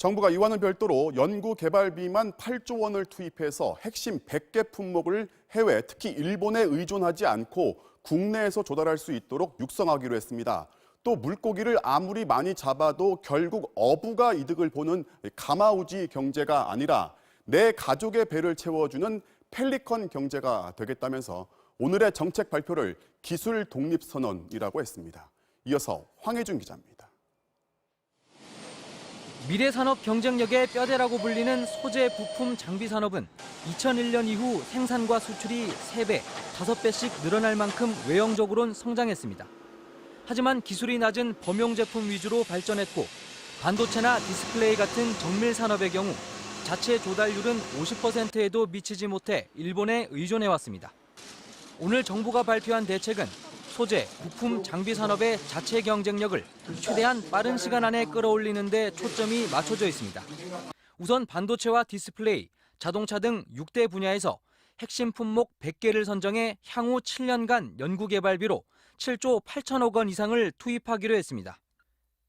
정부가 이와는 별도로 연구개발비만 8조 원을 투입해서 핵심 100개 품목을 해외, 특히 일본에 의존하지 않고 국내에서 조달할 수 있도록 육성하기로 했습니다. 또 물고기를 아무리 많이 잡아도 결국 어부가 이득을 보는 가마우지 경제가 아니라 내 가족의 배를 채워주는 펠리컨 경제가 되겠다면서 오늘의 정책 발표를 기술 독립선언이라고 했습니다. 이어서 황혜준 기자입니다. 미래산업 경쟁력의 뼈대라고 불리는 소재, 부품, 장비 산업은 2001년 이후 생산과 수출이 3배, 5배씩 늘어날 만큼 외형적으로는 성장했습니다. 하지만 기술이 낮은 범용 제품 위주로 발전했고 반도체나 디스플레이 같은 정밀 산업의 경우 자체 조달률은 50%에도 미치지 못해 일본에 의존해왔습니다. 오늘 정부가 발표한 대책은 소재, 부품, 장비 산업의 자체 경쟁력을 최대한 빠른 시간 안에 끌어올리는 데 초점이 맞춰져 있습니다. 우선 반도체와 디스플레이, 자동차 등 6대 분야에서 핵심 품목 100개를 선정해 향후 7년간 연구개발비로 7조 8천억 원 이상을 투입하기로 했습니다.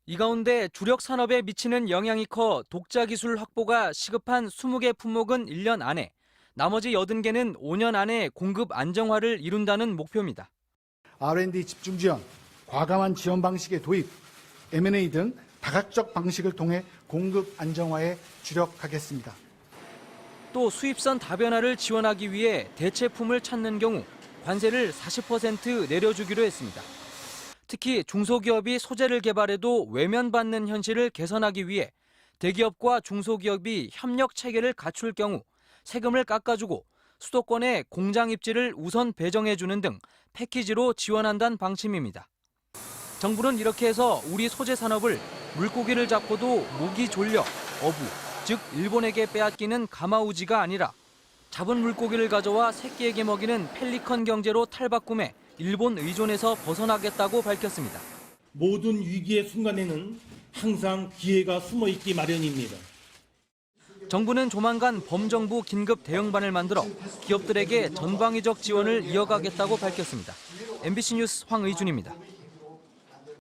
이 가운데 주력 산업에 미치는 영향이 커 독자 기술 확보가 시급한 20개 품목은 1년 안에, 나머지 80개는 5년 안에 공급 안정화를 이룬다는 목표입니다. R&D 집중 지원, 과감한 지원 방식의 도입, M&A 등 다각적 방식을 통해 공급 안정화에 주력하겠습니다. 또 수입선 다변화를 지원하기 위해 대체품을 찾는 경우 관세를 40% 내려주기로 했습니다. 특히 중소기업이 소재를 개발해도 외면받는 현실을 개선하기 위해 대기업과 중소기업이 협력 체계를 갖출 경우 세금을 깎아주고 수도권에 공장 입지를 우선 배정해주는 등 패키지로 지원한다는 방침입니다. 정부는 이렇게 해서 우리 소재 산업을 물고기를 잡고도 목이 졸려 어부, 즉 일본에게 빼앗기는 가마우지가 아니라 잡은 물고기를 가져와 새끼에게 먹이는 펠리컨 경제로 탈바꿈해 일본 의존에서 벗어나겠다고 밝혔습니다. 모든 위기의 순간에는 항상 기회가 숨어 있기 마련입니다. 정부는 조만간 범정부 긴급 대응반을 만들어 기업들에게 전방위적 지원을 이어가겠다고 밝혔습니다. MBC 뉴스 황의준입니다.